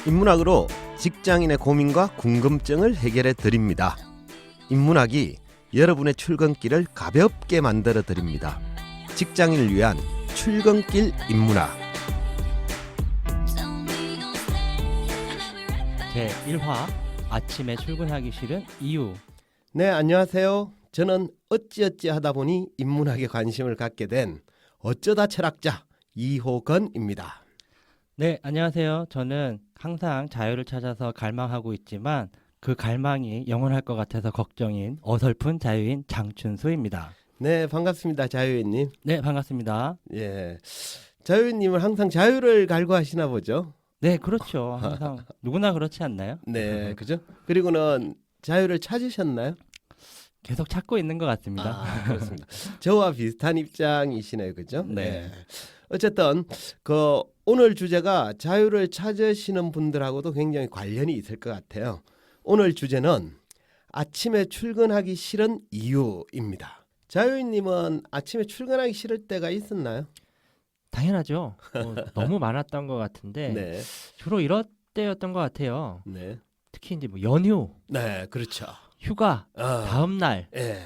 인문학으로 직장인의 고민과 궁금증을 해결해 드립니다. 인문학이 여러분의 출근길을 가볍게 만들어 드립니다. 직장인을 위한 출근길 인문학. 제1화 아침에 출근하기 싫은 이유. 네, 안녕하세요. 저는 어찌어찌 하다 보니 인문학에 관심을 갖게 된 어쩌다 철학자 이호건입니다. 네, 안녕하세요. 저는 항상 자유를 찾아서 갈망하고 있지만 그 갈망이 영원할 것 같아서 걱정인 어설픈 자유인 장춘수입니다. 네, 반갑습니다. 자유인님. 네, 반갑습니다. 예, 자유인님은 항상 자유를 갈구하시나 보죠? 네, 그렇죠. 항상 누구나 그렇지 않나요? 네, 그죠? 그리고는 자유를 찾으셨나요? 계속 찾고 있는 것 같습니다. 아, 그렇습니다. 저와 비슷한 입장이시네요, 그죠? 네. 어쨌든 그 오늘 주제가 자유를 찾으시는 분들하고도 굉장히 관련이 있을 것 같아요. 오늘 주제는 아침에 출근하기 싫은 이유입니다. 자유인님은 아침에 출근하기 싫을 때가 있었나요? 당연하죠. 너무 많았던 것 같은데 네, 주로 이럴 때였던 것 같아요. 네, 특히 이제 뭐 연휴, 네, 그렇죠. 휴가, 다음 날, 예,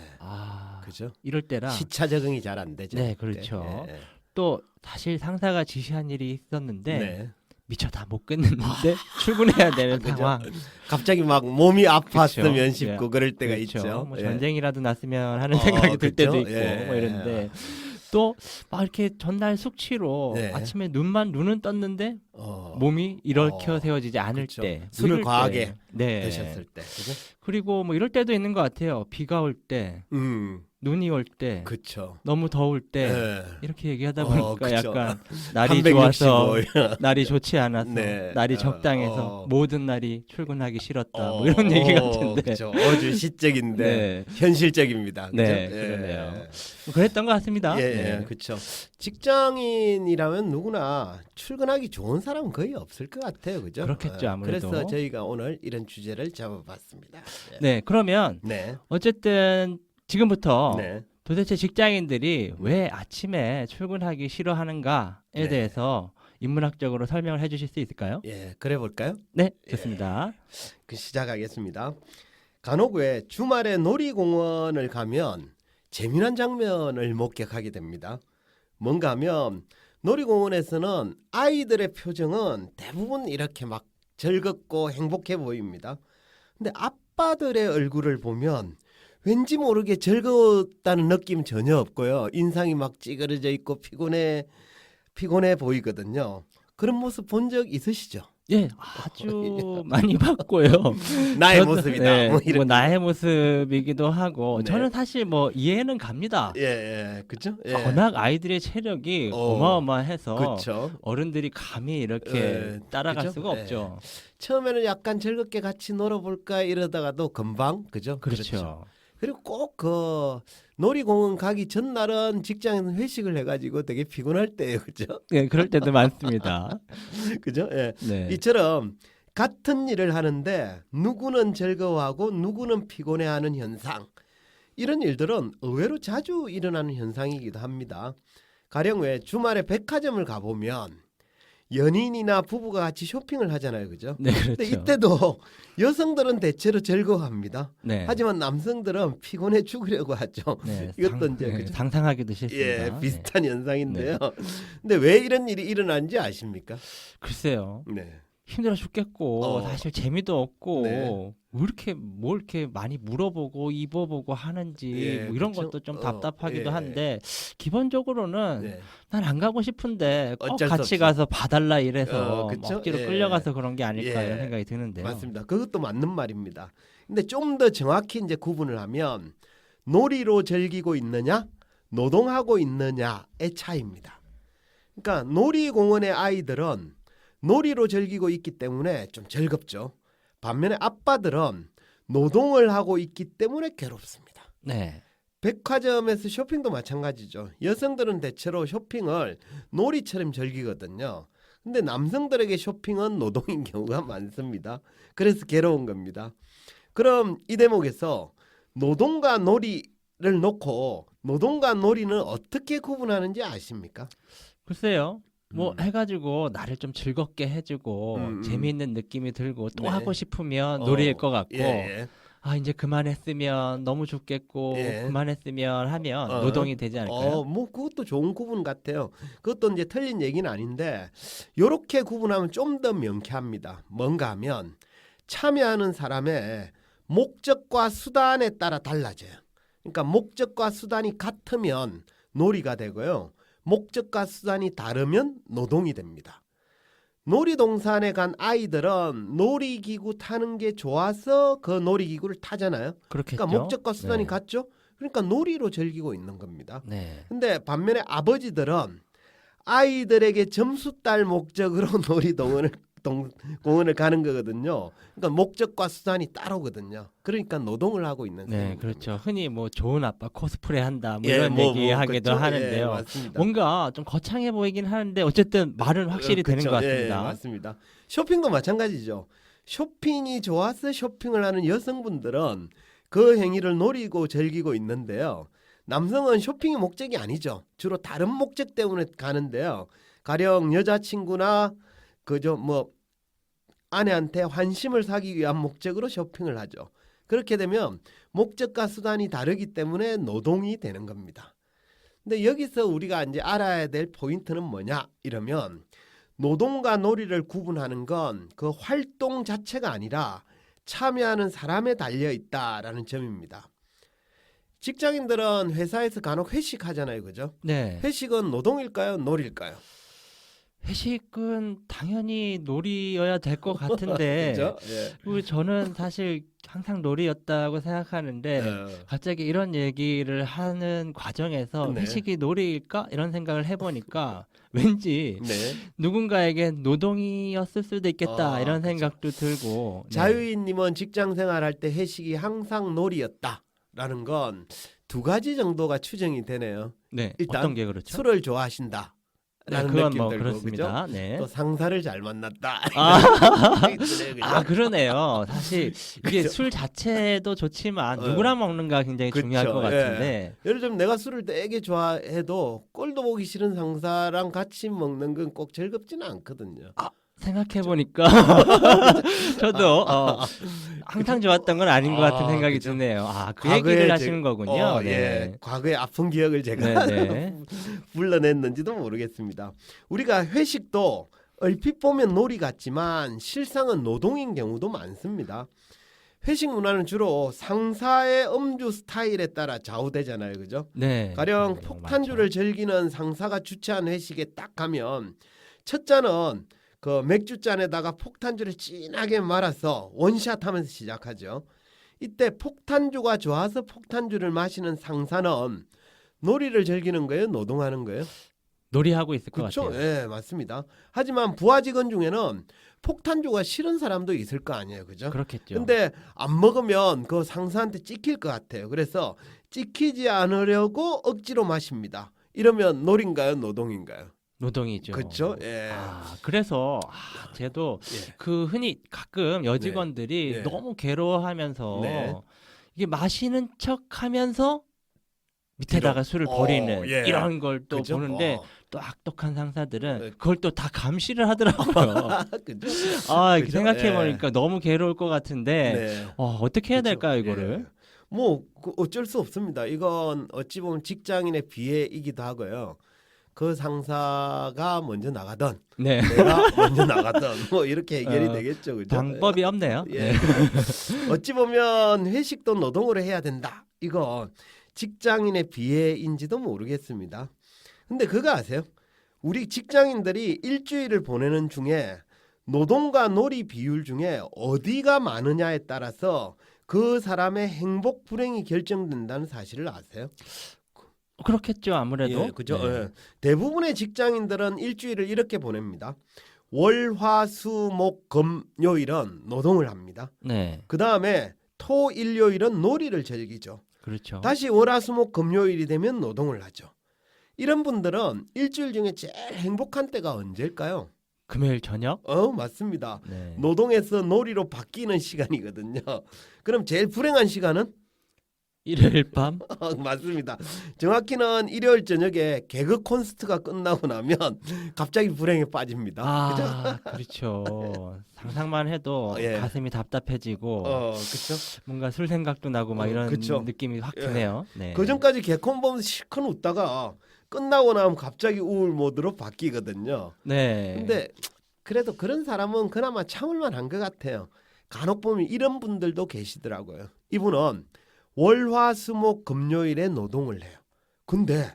그죠. 이럴 때라. 시차 적응이 잘 안 되죠. 네, 그때. 그렇죠. 예, 또 사실 상사가 지시한 일이 있었는데 네. 미처 다 못 끝냈는데 출근해야 되는 그죠? 상황. 갑자기 막 몸이 아팠으면 그렇죠. 싶고 그럴 때가 그렇죠. 있죠. 뭐 예. 전쟁이라도 났으면 하는 생각이 들 그렇죠? 때도 있고 예. 뭐 이런데 또 막 이렇게 전날 숙취로 네. 아침에 눈은 떴는데 몸이 일으켜 세워지지 않을 그렇죠. 때, 술을 느릴 과하게 때. 네. 드셨을 때, 그죠? 그리고 뭐 이럴 때도 있는 것 같아요. 비가 올 때, 눈이 올 때, 그렇죠. 너무 더울 때 예. 이렇게 얘기하다 보니까 그쵸. 약간 날이 좋아서 365. 날이 좋지 않아서 네. 날이 적당해서 모든 날이 출근하기 싫었다 뭐 어, 이런 얘기 같은데 그렇죠. 아주 시적인데 네. 현실적입니다. 그죠? 네, 예. 그러네요. 그랬던 것 같습니다. 예, 네. 그렇죠. 직장인이라면 누구나 출근하기 좋은 사람은 거의 없을 것 같아요, 그죠? 그렇겠죠, 아무래도. 그래서 저희가 오늘 이런 주제를 잡아봤습니다. 예. 네, 그러면 네, 어쨌든 지금부터 네, 도대체 직장인들이 왜 아침에 출근하기 싫어하는가에 네. 대해서 인문학적으로 설명을 해주실 수 있을까요? 예, 그래 볼까요? 네, 좋습니다. 시작하겠습니다. 간혹 왜 주말에 놀이공원을 가면 재미난 장면을 목격하게 됩니다. 뭔가 하면 놀이공원에서는 아이들의 표정은 대부분 이렇게 막 즐겁고 행복해 보입니다. 근데 아빠들의 얼굴을 보면 왠지 모르게 즐거웠다는 느낌 전혀 없고요. 인상이 막 찌그러져 있고 피곤해 보이거든요. 그런 모습 본 적 있으시죠? 예, 아주 많이 봤고요. 나의 저도, 모습이다. 네, 뭐 뭐 이런. 나의 모습이기도 하고 네. 저는 사실 뭐 이해는 갑니다. 예, 그죠? 예. 워낙 아이들의 체력이 어마어마해서 그렇죠. 어른들이 감히 이렇게 예, 따라갈 그죠? 수가 예. 없죠. 처음에는 약간 즐겁게 같이 놀아볼까 이러다가도 금방 그죠? 그렇죠. 그리고 꼭 그 놀이공원 가기 전날은 직장에서 회식을 해가지고 되게 피곤할 때예요, 그죠? 네, 그럴 때도 많습니다. 그죠? 예. 네. 이처럼 같은 일을 하는데 누구는 즐거워하고 누구는 피곤해하는 현상, 이런 일들은 의외로 자주 일어나는 현상이기도 합니다. 가령 왜 주말에 백화점을 가보면 연인이나 부부가 같이 쇼핑을 하잖아요, 그죠? 네, 근데 그렇죠. 이때도 여성들은 대체로 즐거워합니다. 네. 하지만 남성들은 피곤해 죽으려고 하죠. 네, 이것도 이제 그죠? 상상하기도 싫습니다. 예, 비슷한 현상인데요. 근데 왜 이런 일이 일어난지 아십니까? 글쎄요. 네. 힘들어 죽겠고 사실 재미도 없고 네. 왜 이렇게 뭘 이렇게 많이 물어보고 입어보고 하는지 예, 뭐 이런 그쵸? 것도 좀 답답하기도 예. 한데 기본적으로는 네. 난 안 가고 싶은데 꼭 어쩔 수 같이 없이. 가서 봐달라 이래서 그쵸? 억지로 예. 끌려가서 그런 게 아닐까 예. 이런 생각이 드는데요. 맞습니다. 그것도 맞는 말입니다. 근데 좀 더 정확히 이제 구분을 하면 놀이로 즐기고 있느냐, 노동하고 있느냐의 차이입니다. 그러니까 놀이공원의 아이들은 놀이로 즐기고 있기 때문에 좀 즐겁죠. 반면에 아빠들은 노동을 하고 있기 때문에 괴롭습니다. 네. 백화점에서 쇼핑도 마찬가지죠. 여성들은 대체로 쇼핑을 놀이처럼 즐기거든요. 근데 남성들에게 쇼핑은 노동인 경우가 많습니다. 그래서 괴로운 겁니다. 그럼 이 대목에서 노동과 놀이를 놓고 노동과 놀이는 어떻게 구분하는지 아십니까? 글쎄요. 뭐 해가지고 나를 좀 즐겁게 해주고 재미있는 느낌이 들고 또 네. 하고 싶으면 놀이일 것 같고 예, 예. 아 이제 그만했으면 너무 좋겠고 예. 그만했으면 하면 어. 노동이 되지 않을까요? 뭐 그것도 좋은 구분 같아요. 그것도 이제 틀린 얘기는 아닌데 요렇게 구분하면 좀 더 명쾌합니다. 뭔가 하면 참여하는 사람의 목적과 수단에 따라 달라져요. 그러니까 목적과 수단이 같으면 놀이가 되고요. 목적과 수단이 다르면 노동이 됩니다. 놀이동산에 간 아이들은 놀이기구 타는 게 좋아서 그 놀이기구를 타잖아요. 그렇겠죠. 그러니까 목적과 수단이 네. 같죠. 그러니까 놀이로 즐기고 있는 겁니다. 네. 근데 반면에 아버지들은 아이들에게 점수 딸 목적으로 공원을 가는 거거든요. 그러니까 목적과 수단이 따로거든요. 그러니까 노동을 하고 있는 네, 셈입니다. 그렇죠. 흔히 뭐 좋은 아빠 코스프레 한다 뭐 예, 이런 얘기 그렇죠? 하기도 예, 하는데요. 맞습니다. 뭔가 좀 거창해 보이긴 하는데 어쨌든 말은 확실히 되는 그렇죠. 것 같습니다. 예, 맞습니다. 쇼핑도 마찬가지죠. 쇼핑이 좋아서 쇼핑을 하는 여성분들은 그 행위를 노리고 즐기고 있는데요. 남성은 쇼핑이 목적이 아니죠. 주로 다른 목적 때문에 가는데요. 가령 여자친구나 그저 뭐 아내한테 환심을 사기 위한 목적으로 쇼핑을 하죠. 그렇게 되면 목적과 수단이 다르기 때문에 노동이 되는 겁니다. 근데 여기서 우리가 이제 알아야 될 포인트는 뭐냐 이러면 노동과 놀이를 구분하는 건 그 활동 자체가 아니라 참여하는 사람에 달려 있다라는 점입니다. 직장인들은 회사에서 간혹 회식하잖아요. 그죠? 네. 회식은 노동일까요? 놀일까요? 회식은 당연히 놀이여야 될 것 같은데 그죠? 예. 그리고 저는 사실 항상 놀이였다고 생각하는데 갑자기 이런 얘기를 하는 과정에서 네. 회식이 놀이일까? 이런 생각을 해보니까 왠지 네. 누군가에겐 노동이었을 수도 있겠다 이런 그쵸. 생각도 들고 네. 자유인님은 직장 생활할 때 회식이 항상 놀이였다라는 건 두 가지 정도가 추정이 되네요. 네. 일단 어떤 게 그렇죠? 술을 좋아하신다. 네, 라는 그건 느낌 뭐 들고 그렇습니다. 그죠? 네. 또 상사를 잘 만났다. 아. 생각이 드네요, 그죠? 아 그러네요. 사실 이게 그죠? 술 자체도 좋지만 어. 누구랑 먹는가 굉장히 그쵸, 중요할 것 예. 같은데 예를 들면 내가 술을 되게 좋아해도 꼴도 보기 싫은 상사랑 같이 먹는 건 꼭 즐겁지는 않거든요. 생각해 보니까 저도 항상 좋았던 건 아닌 것 같은 생각이 그죠? 드네요. 그 과거에 얘기를 제- 하시는 거군요. 예, 네. 과거의 아픈 기억을 제가 네. 불러냈는지도 모르겠습니다. 우리가 회식도 얼핏 보면 놀이 같지만 실상은 노동인 경우도 많습니다. 회식 문화는 주로 상사의 음주 스타일에 따라 좌우되잖아요. 그죠? 네. 가령 그런 경우 폭탄주를 많죠. 즐기는 상사가 주최한 회식에 딱 가면 첫 잔은 그 맥주잔에다가 폭탄주를 진하게 말아서 원샷 하면서 시작하죠. 이때 폭탄주가 좋아서 폭탄주를 마시는 상사는 놀이를 즐기는 거예요? 노동하는 거예요? 놀이하고 있을 것 그렇죠. 같아요. 예, 맞습니다. 하지만 부하 직원 중에는 폭탄주가 싫은 사람도 있을 거 아니에요. 그죠? 그렇겠죠. 근데 안 먹으면 그 상사한테 찍힐 것 같아요. 그래서 찍히지 않으려고 억지로 마십니다. 이러면 놀인가요? 노동인가요? 노동이죠. 그렇죠. 예. 그래서 저도 예. 그 흔히 가끔 여직원들이 네. 너무 괴로워하면서 네. 이게 마시는 척하면서 밑에다가 술을 버리는 예. 이런 걸 또 그죠? 보는데 또 악독한 상사들은 네. 그걸 또 다 감시를 하더라고요. 그죠? 이렇게 그죠? 생각해 예. 보니까 너무 괴로울 것 같은데 네. 어떻게 해야 그죠? 될까요, 이거를? 예. 뭐 어쩔 수 없습니다. 이건 어찌 보면 직장인의 비애이기도 하고요. 그 상사가 먼저 나가던 네. 내가 먼저 나가던 뭐 이렇게 해결이 어, 되겠죠. 그죠? 방법이 없네요. 예. 네. 어찌 보면 회식도 노동으로 해야 된다. 이거 직장인의 비애인지도 모르겠습니다. 근데 그거 아세요? 우리 직장인들이 일주일을 보내는 중에 노동과 놀이 비율 중에 어디가 많으냐에 따라서 그 사람의 행복 불행이 결정된다는 사실을 아세요? 그렇겠죠, 아무래도. 예, 그죠. 네. 예. 대부분의 직장인들은 일주일을 이렇게 보냅니다. 월, 화, 수, 목, 금, 요일은 노동을 합니다. 네. 그 다음에 토, 일, 요일은 놀이를 즐기죠. 그렇죠. 다시 월, 화, 수, 목, 금, 요일이 되면 노동을 하죠. 이런 분들은 일주일 중에 제일 행복한 때가 언제일까요? 금요일 저녁? 맞습니다. 네. 노동에서 놀이로 바뀌는 시간이거든요. 그럼 제일 불행한 시간은? 일요일 밤? 맞습니다. 정확히는 일요일 저녁에 개그 콘서트가 끝나고 나면 갑자기 불행에 빠집니다. 그죠? 아, 그렇죠. 상상만 해도 예. 가슴이 답답해지고 그렇죠. 뭔가 술 생각도 나고 막 이런 그쵸. 느낌이 확 예. 드네요. 네. 그 전까지 개콘 보면서 실컷 웃다가 끝나고 나면 갑자기 우울 모드로 바뀌거든요. 네. 근데 그래도 그런 사람은 그나마 참을만 한 것 같아요. 간혹 보면 이런 분들도 계시더라고요. 이분은 월화수목 금요일에 노동을 해요. 근데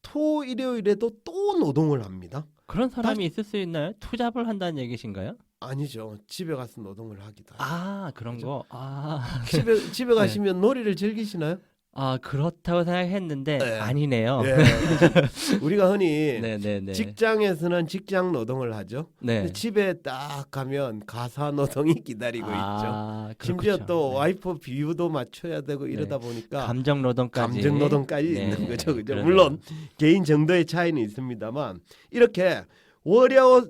토 일요일에도 또 노동을 합니다. 그런 사람이 있을 수 있나요? 투잡을 한다는 얘기신가요? 아니죠. 집에 가서 노동을 하기도 하죠. 아, 그런 그죠? 거. 아, 집에 네. 가시면 놀이를 즐기시나요? 아, 그렇다고 생각했는데 네. 아니네요. 예. 우리가 흔히 네, 네, 네. 직장에서는 직장 노동을 하죠. 네. 근데 집에 딱 가면 가사 노동이 기다리고 있죠. 아, 심지어 그렇군요. 또 네. 와이프 비유도 맞춰야 되고 이러다 보니까 감정 노동까지. 감정 노동까지 네, 있는 거죠. 그죠? 그러네요. 물론 개인 정도의 차이는 있습니다만 이렇게 월요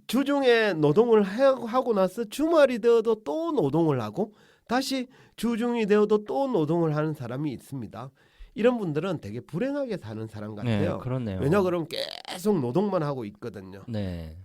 주중에 노동을 하고 나서 주말이 되어도 또 노동을 하고 다시 주중이 되어도 또 노동을 하는 사람이 있습니다. 이런 분들은 되게 불행하게 사는 사람 네, 같아요. 그렇네요. 왜냐 그러면 계속 노동만 하고 있거든요. 네.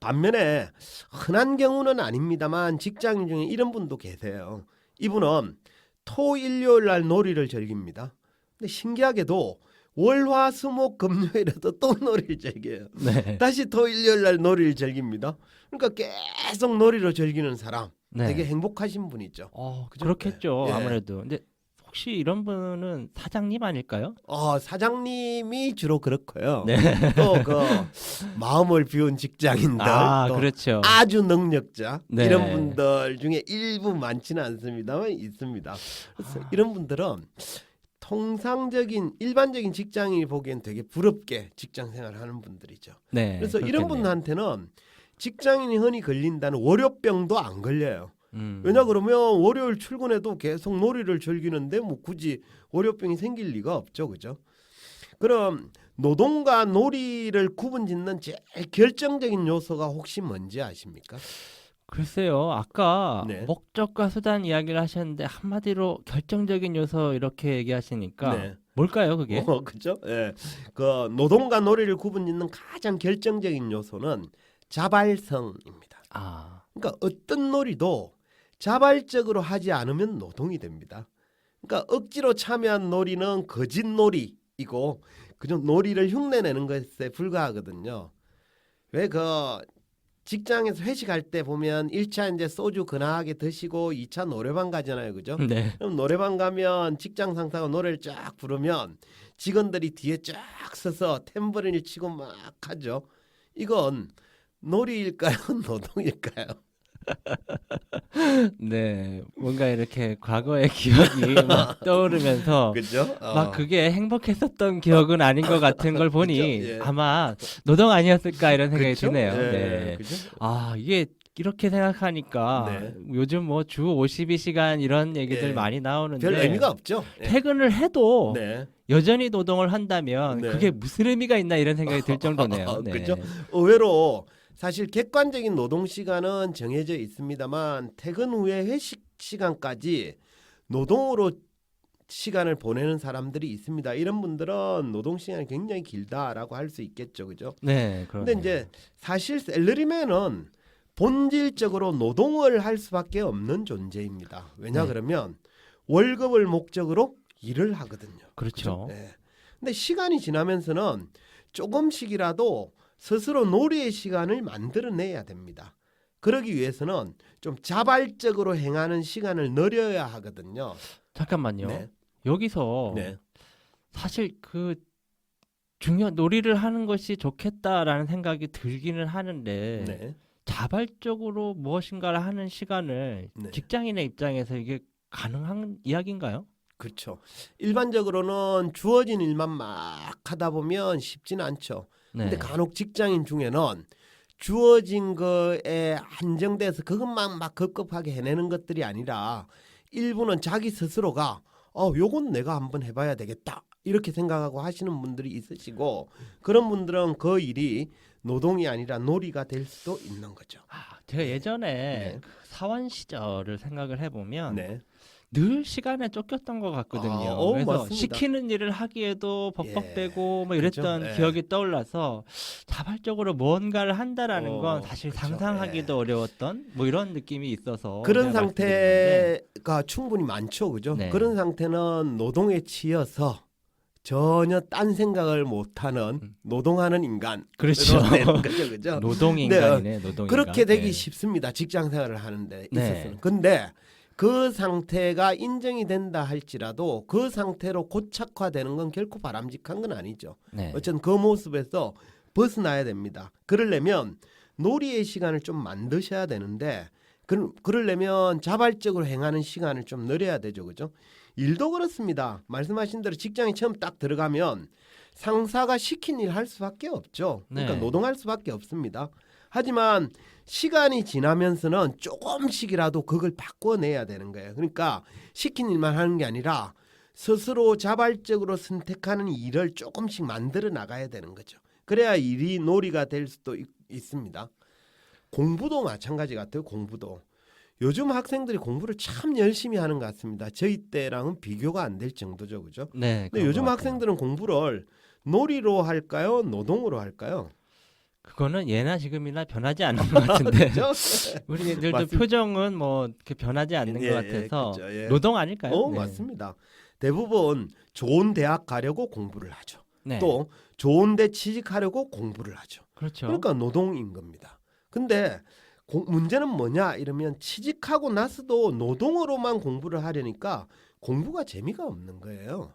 반면에 흔한 경우는 아닙니다만 직장인 중에 이런 분도 계세요. 이분은 토 일요일 날 놀이를 즐깁니다. 근데 신기하게도 월화수목 금요일에도 또 놀이를 즐겨요. 네. 다시 토 일요일 날 놀이를 즐깁니다. 그러니까 계속 놀이를 즐기는 사람 네. 되게 행복하신 분이죠. 그죠? 그렇겠죠. 예. 아무래도. 근데 혹시 이런 분은 사장님 아닐까요? 사장님이 주로 그렇고요. 네. 또 그 마음을 비운 직장인들 또 그렇죠. 아주 능력자 네. 이런 분들 중에 일부 많지는 않습니다만 있습니다. 그래서 이런 분들은 통상적인 일반적인 직장인이 보기엔 되게 부럽게 직장 생활을 하는 분들이죠. 네. 그래서 이런 그렇겠네요. 분한테는 직장인이 흔히 걸린다는 월요병도 안 걸려요. 음. 왜냐 그러면 월요일 출근해도 계속 놀이를 즐기는데 뭐 굳이 월요병이 생길 리가 없죠. 그죠? 그럼 노동과 놀이를 구분짓는 제일 결정적인 요소가 혹시 뭔지 아십니까? 글쎄요. 아까 네. 목적과 수단 이야기를 하셨는데 한마디로 결정적인 요소 이렇게 얘기하시니까 네. 뭘까요, 그게? 그죠? 예. 그 노동과 놀이를 구분짓는 가장 결정적인 요소는 자발성입니다. 아, 그러니까 어떤 놀이도 자발적으로 하지 않으면 노동이 됩니다. 그러니까 억지로 참여한 놀이는 거짓 놀이이고 그저 놀이를 흉내내는 것에 불과하거든요. 왜 그 직장에서 회식할 때 보면 1차 이제 소주 근하게 드시고 2차 노래방 가잖아요. 그죠? 네. 그럼 노래방 가면 직장 상사가 노래를 쫙 부르면 직원들이 뒤에 쫙 서서 탬버린을 치고 막 하죠. 이건 놀이일까요? 노동일까요? 네. 뭔가 이렇게 과거의 기억이 막 떠오르면서 그죠? 막 그게 행복했었던 기억은 아닌 것 같은 걸 보니 그죠? 예. 아마 노동 아니었을까 이런 생각이 그쵸? 드네요. 예, 네. 그죠? 아, 이게 이렇게 생각하니까 네. 요즘 뭐 주 52시간 이런 얘기들 예. 많이 나오는데 별 의미가 없죠. 예. 퇴근을 해도 네. 여전히 노동을 한다면 네. 그게 무슨 의미가 있나 이런 생각이 들 정도네요. 네. 그죠? 의외로 사실 객관적인 노동 시간은 정해져 있습니다만 퇴근 후에 회식 시간까지 노동으로 시간을 보내는 사람들이 있습니다. 이런 분들은 노동 시간이 굉장히 길다라고 할 수 있겠죠. 그죠? 네, 근데 그런데 이제 사실 샐러리맨은 본질적으로 노동을 할 수밖에 없는 존재입니다. 왜냐 네. 그러면 월급을 목적으로 일을 하거든요. 그렇죠. 네. 근데 시간이 지나면서는 조금씩이라도 스스로 놀이의 시간을 만들어내야 됩니다. 그러기 위해서는 좀 자발적으로 행하는 시간을 늘려야 하거든요. 잠깐만요. 네. 여기서 네. 사실 그 놀이를 하는 것이 좋겠다라는 생각이 들기는 하는데 네. 자발적으로 무엇인가를 하는 시간을 네. 직장인의 입장에서 이게 가능한 이야기인가요? 그렇죠. 일반적으로는 주어진 일만 막 하다 보면 쉽지는 않죠. 네. 근데 간혹 직장인 중에는 주어진 거에 한정돼서 그것만 막 급급하게 해내는 것들이 아니라 일부는 자기 스스로가 요건 내가 한번 해봐야 되겠다 이렇게 생각하고 하시는 분들이 있으시고 그런 분들은 그 일이 노동이 아니라 놀이가 될 수도 있는 거죠. 제가 예전에 네. 그 사원 시절을 생각을 해보면 네. 늘 시간에 쫓겼던 것 같거든요. 그래서 맞습니다. 시키는 일을 하기에도 벅벅대고 뭐 이랬던 그죠? 예. 기억이 떠올라서 자발적으로 뭔가를 한다라는 건 사실 그쵸. 상상하기도 어려웠던 뭐 이런 느낌이 있어서 그런 제가 말씀드린 상태가 충분히 많죠, 그죠? 네. 그런 상태는 노동에 치여서 전혀 딴 생각을 못하는 노동하는 인간. 그렇죠. 되는 거죠, 그죠? 노동 인간이네, 노동 그렇게 인간. 되기 네. 쉽습니다. 직장 생활을 하는데 네. 있어서는. 근데 그 상태가 인정이 된다 할지라도 그 상태로 고착화되는 건 결코 바람직한 건 아니죠. 네. 어쨌든 그 모습에서 벗어나야 됩니다. 그러려면 놀이의 시간을 좀 만드셔야 되는데 그러려면 자발적으로 행하는 시간을 좀 늘려야 되죠. 그죠? 일도 그렇습니다. 말씀하신 대로 직장에 처음 딱 들어가면 상사가 시킨 일 할 수밖에 없죠. 그러니까 네. 노동할 수밖에 없습니다. 하지만 시간이 지나면서는 조금씩이라도 그걸 바꿔내야 되는 거예요. 그러니까 시킨 일만 하는 게 아니라 스스로 자발적으로 선택하는 일을 조금씩 만들어 나가야 되는 거죠. 그래야 일이 놀이가 될 수도 있습니다. 공부도 마찬가지 같아요. 공부도. 요즘 학생들이 공부를 참 열심히 하는 것 같습니다. 저희 때랑은 비교가 안 될 정도죠. 그죠? 네. 근데 그런 요즘 것 같아요. 학생들은 공부를 놀이로 할까요? 노동으로 할까요? 그거는 예나 지금이나 변하지 않는 것 같은데 그죠? 우리 애들도 맞습니다. 표정은 뭐 이렇게 변하지 않는 예, 것 같아서 그죠, 예. 노동 아닐까요? 네. 맞습니다. 대부분 좋은 대학 가려고 공부를 하죠. 네. 또 좋은 데 취직하려고 공부를 하죠. 그렇죠. 그러니까 노동인 겁니다. 근데 문제는 뭐냐 이러면 취직하고 나서도 노동으로만 공부를 하려니까 공부가 재미가 없는 거예요.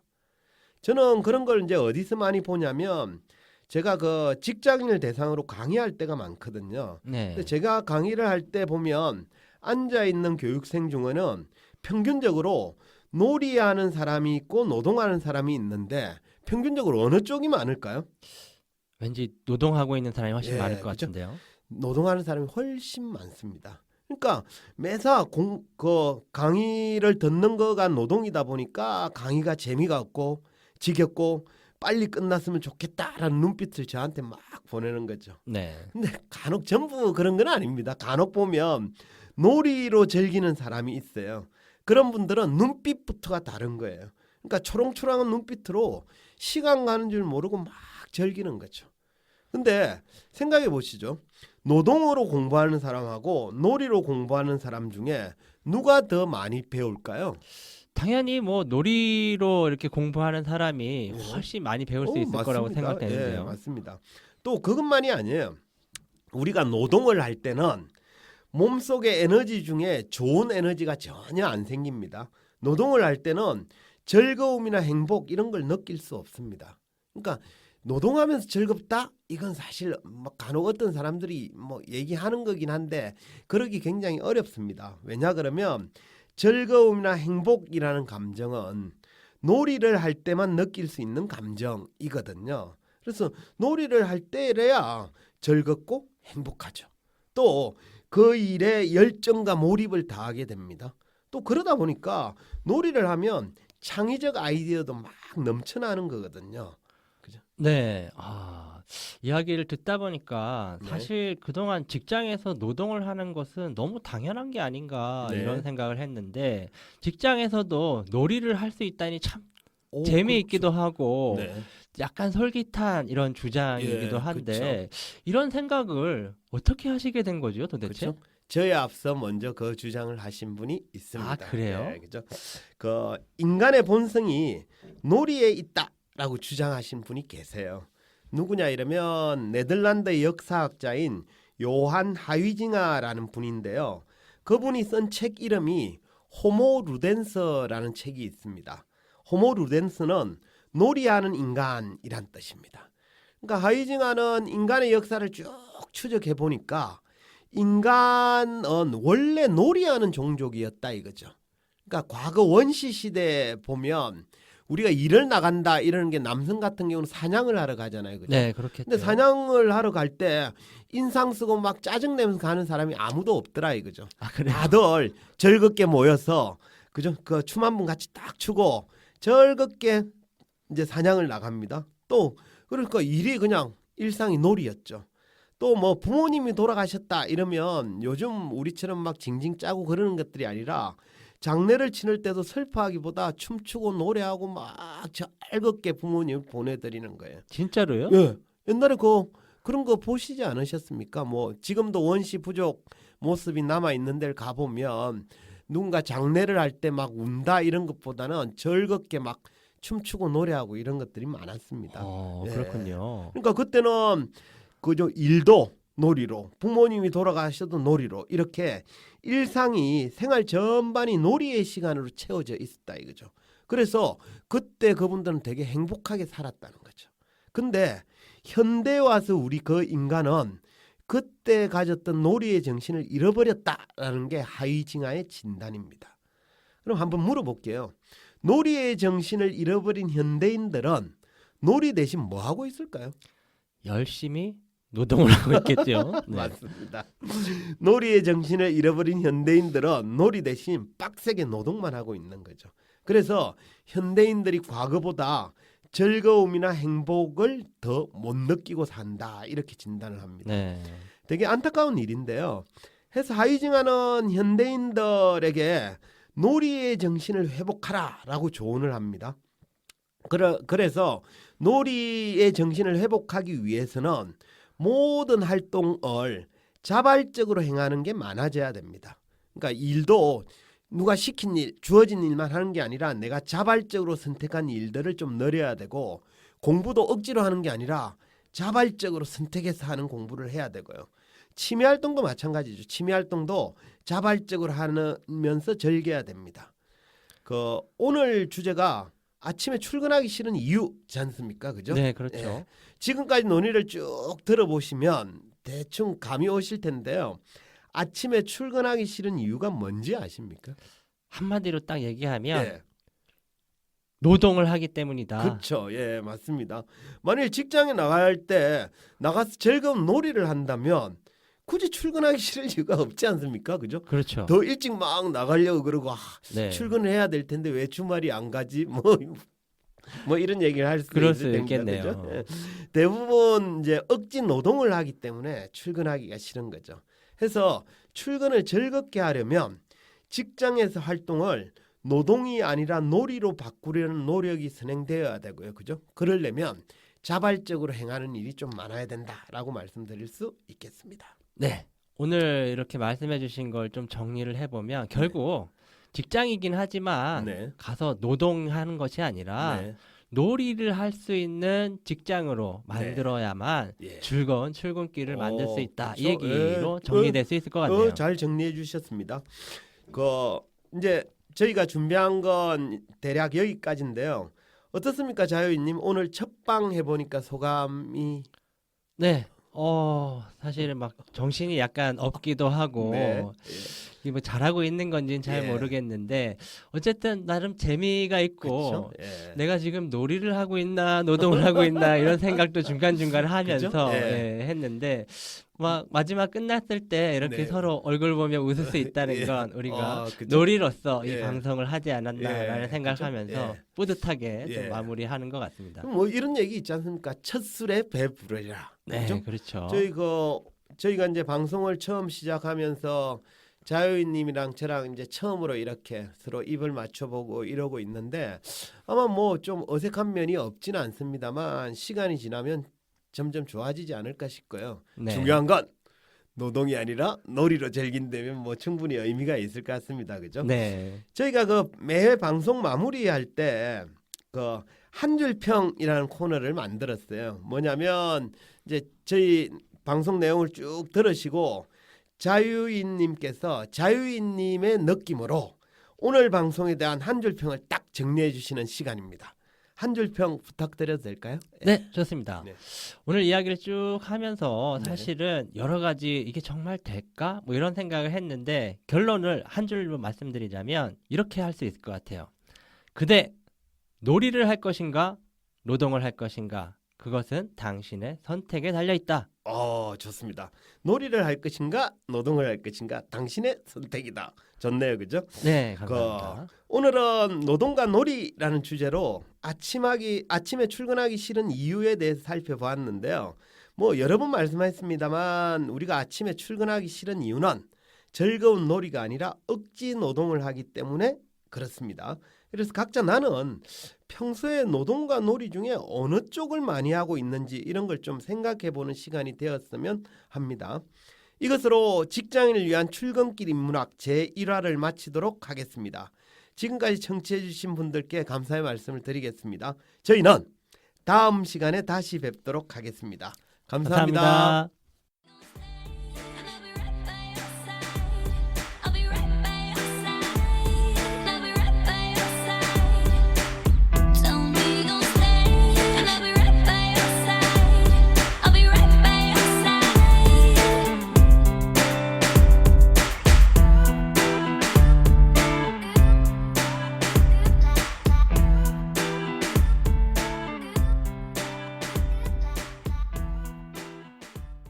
저는 그런 걸 이제 어디서 많이 보냐면 제가 그 직장인을 대상으로 강의할 때가 많거든요. 네. 근데 제가 강의를 할 때 보면 앉아 있는 교육생 중에는 평균적으로 놀이하는 사람이 있고 노동하는 사람이 있는데 평균적으로 어느 쪽이 많을까요? 왠지 노동하고 있는 사람이 훨씬 예, 많을 것 그죠? 같은데요. 노동하는 사람이 훨씬 많습니다. 그러니까 매사 그 강의를 듣는 거가 노동이다 보니까 강의가 재미가 없고 지겹고 빨리 끝났으면 좋겠다라는 눈빛을 저한테 막 보내는 거죠. 네. 근데 간혹 전부 그런 건 아닙니다. 간혹 보면 놀이로 즐기는 사람이 있어요. 그런 분들은 눈빛부터가 다른 거예요. 그러니까 초롱초롱한 눈빛으로 시간 가는 줄 모르고 막 즐기는 거죠. 근데 생각해 보시죠. 노동으로 공부하는 사람하고 놀이로 공부하는 사람 중에 누가 더 많이 배울까요? 당연히 뭐 놀이로 이렇게 공부하는 사람이 네. 훨씬 많이 배울 수 있을 거라고 맞습니다. 생각되는데요. 예, 맞습니다. 또 그것만이 아니에요. 우리가 노동을 할 때는 몸속의 에너지 중에 좋은 에너지가 전혀 안 생깁니다. 노동을 할 때는 즐거움이나 행복 이런 걸 느낄 수 없습니다. 그러니까 노동하면서 즐겁다? 이건 사실 뭐 간혹 어떤 사람들이 뭐 얘기하는 거긴 한데 그러기 굉장히 어렵습니다. 왜냐 그러면 즐거움이나 행복이라는 감정은 놀이를 할 때만 느낄 수 있는 감정이거든요. 그래서 놀이를 할 때래야 즐겁고 행복하죠. 또 그 일에 열정과 몰입을 다하게 됩니다. 또 그러다 보니까 놀이를 하면 창의적 아이디어도 막 넘쳐나는 거거든요. 네. 이야기를 듣다 보니까 네. 사실 그동안 직장에서 노동을 하는 것은 너무 당연한 게 아닌가 네. 이런 생각을 했는데 직장에서도 놀이를 할 수 있다니 참 오, 재미있기도 그렇죠. 하고 네. 약간 솔깃한 이런 주장이기도 예, 한데 이런 생각을 어떻게 하시게 된 거죠, 도대체? 그렇죠. 저에 앞서 먼저 그 주장을 하신 분이 있습니다. 아, 그래요? 네, 그죠. 그 인간의 본성이 놀이에 있다라고 주장하신 분이 계세요. 누구냐 이러면 네덜란드 역사학자인 요한 하위징하라는 분인데요. 그분이 쓴 책 이름이 호모 루덴서라는 책이 있습니다. 호모 루덴스는 놀이하는 인간이란 뜻입니다. 그러니까 하위징하는 인간의 역사를 쭉 추적해 보니까 인간은 원래 놀이하는 종족이었다 이거죠. 그러니까 과거 원시 시대에 보면 우리가 일을 나간다 이러는 게 남성 같은 경우는 사냥을 하러 가잖아요. 그죠? 네, 그렇겠죠. 근데 사냥을 하러 갈 때 인상 쓰고 막 짜증 내면서 가는 사람이 아무도 없더라 이거죠. 그래요? 다들 즐겁게 모여서 그죠? 그 춤 한 번 같이 딱 추고 즐겁게 이제 사냥을 나갑니다. 또 그러니까 일이 그냥 일상이 놀이였죠. 또 뭐 부모님이 돌아가셨다 이러면 요즘 우리처럼 막 징징 짜고 그러는 것들이 아니라 장례를 치를 때도 슬퍼하기보다 춤추고 노래하고 막 즐겁게 부모님 보내드리는 거예요. 진짜로요? 예. 옛날에 그런 거 보시지 않으셨습니까? 뭐 지금도 원시 부족 모습이 남아 있는 데를 가 보면 누군가 장례를 할 때 막 운다 이런 것보다는 즐겁게 막 춤추고 노래하고 이런 것들이 많았습니다. 예. 그렇군요. 그러니까 그때는 그저 일도 놀이로, 부모님이 돌아가셔도 놀이로, 이렇게 일상이 생활 전반이 놀이의 시간으로 채워져 있었다 이거죠. 그래서 그때 그분들은 되게 행복하게 살았다는 거죠. 근데 현대에 와서 우리 그 인간은 그때 가졌던 놀이의 정신을 잃어버렸다라는 게 하이징하의 진단입니다. 그럼 한번 물어볼게요. 놀이의 정신을 잃어버린 현대인들은 놀이 대신 뭐 하고 있을까요? 열심히 노동을 하고 있겠죠. 네. 맞습니다. 놀이의 정신을 잃어버린 현대인들은 놀이 대신 빡세게 노동만 하고 있는 거죠. 그래서 현대인들이 과거보다 즐거움이나 행복을 더 못 느끼고 산다 이렇게 진단을 합니다. 네. 되게 안타까운 일인데요. 해서 하이징하는 현대인들에게 놀이의 정신을 회복하라라고 조언을 합니다. 그래서 놀이의 정신을 회복하기 위해서는 모든 활동을 자발적으로 행하는 게 많아져야 됩니다. 그러니까 일도 누가 시킨 일, 주어진 일만 하는 게 아니라 내가 자발적으로 선택한 일들을 좀 늘려야 되고, 공부도 억지로 하는 게 아니라 자발적으로 선택해서 하는 공부를 해야 되고요. 취미 활동도 마찬가지죠. 취미 활동도 자발적으로 하면서 즐겨야 됩니다. 오늘 주제가 아침에 출근하기 싫은 이유지 않습니까? 그죠? 네, 그렇죠. 예. 지금까지 논의를 쭉 들어보시면 대충 감이 오실 텐데요. 아침에 출근하기 싫은 이유가 뭔지 아십니까? 한마디로 딱 얘기하면 예. 노동을 하기 때문이다. 그렇죠. 예, 맞습니다. 만일 직장에 나갈 때 나가서 즐거운 놀이를 한다면 굳이 출근하기 싫을 이유가 없지 않습니까? 그죠? 그렇죠. 더 일찍 막 나가려고 그러고 네. 출근을 해야 될 텐데 왜 주말이 안 가지? 뭐 이런 얘기를 할 수도 그럴 있을 수 텐데, 있겠네요. 그죠? 예. 대부분 이제 억지 노동을 하기 때문에 출근하기가 싫은 거죠. 해서 출근을 즐겁게 하려면 직장에서 활동을 노동이 아니라 놀이로 바꾸려는 노력이 선행되어야 되고요. 그죠? 그러려면 자발적으로 행하는 일이 좀 많아야 된다라고 말씀드릴 수 있겠습니다. 네. 오늘 이렇게 말씀해 주신 걸 좀 정리를 해보면 결국 직장이긴 하지만 네. 가서 노동하는 것이 아니라 네. 놀이를 할 수 있는 직장으로 만들어야만 예. 즐거운 출근길을 만들 수 있다. 이 그쵸? 얘기로 예. 정리될 수 있을 것 같네요. 잘 정리해 주셨습니다. 이제 저희가 준비한 건 대략 여기까지인데요. 어떻습니까, 자유인님? 오늘 첫방 해보니까 소감이 네. 사실은 막 정신이 약간 없기도 하고 네. 이게 뭐 잘하고 있는 건지는 잘 예. 모르겠는데 어쨌든 나름 재미가 있고 그렇죠? 예. 내가 지금 놀이를 하고 있나 노동을 하고 있나 이런 생각도 중간중간 하면서 그죠? 예. 했는데 막 마지막 끝났을 때 이렇게 네. 서로 얼굴 보며 웃을 수 있다는 예. 건 우리가 그죠? 놀이로서 이 예. 방송을 하지 않았나라는 예. 생각하면서 그죠? 예. 뿌듯하게 예. 좀 마무리하는 것 같습니다. 뭐 이런 얘기 있지 않습니까? 첫 술에 배 부르리라. 네, 그죠? 그렇죠. 저희가 이제 방송을 처음 시작하면서 자유인님이랑 저랑 이제 처음으로 이렇게 서로 입을 맞춰보고 이러고 있는데 아마 뭐 좀 어색한 면이 없지는 않습니다만 시간이 지나면 점점 좋아지지 않을까 싶고요. 네. 중요한 건 노동이 아니라 놀이로 즐긴다면 뭐 충분히 의미가 있을 것 같습니다. 그죠? 네. 저희가 매회 방송 마무리할 때 한 줄 평이라는 코너를 만들었어요. 뭐냐면 이제 저희 방송 내용을 쭉 들으시고 자유인님께서 자유인님의 느낌으로 오늘 방송에 대한 한 줄 평을 딱 정리해 주시는 시간입니다. 한 줄 평 부탁드려도 될까요? 네, 좋습니다. 네. 오늘 이야기를 쭉 하면서 네. 사실은 여러 가지 이게 정말 될까? 뭐 이런 생각을 했는데 결론을 한 줄로 말씀드리자면 이렇게 할 수 있을 것 같아요. 그대 놀이를 할 것인가? 노동을 할 것인가? 그것은 당신의 선택에 달려 있다. 좋습니다. 놀이를 할 것인가 노동을 할 것인가 당신의 선택이다. 좋네요, 그죠? 네, 감사합니다. 오늘은 노동과 놀이라는 주제로 아침에 출근하기 싫은 이유에 대해서 살펴보았는데요. 뭐 여러 번 말씀하셨습니다만 우리가 아침에 출근하기 싫은 이유는 즐거운 놀이가 아니라 억지 노동을 하기 때문에 그렇습니다. 그래서 각자 나는 평소에 노동과 놀이 중에 어느 쪽을 많이 하고 있는지 이런 걸 좀 생각해 보는 시간이 되었으면 합니다. 이것으로 직장인을 위한 출근길 인문학 제1화를 마치도록 하겠습니다. 지금까지 청취해 주신 분들께 감사의 말씀을 드리겠습니다. 저희는 다음 시간에 다시 뵙도록 하겠습니다. 감사합니다. 감사합니다.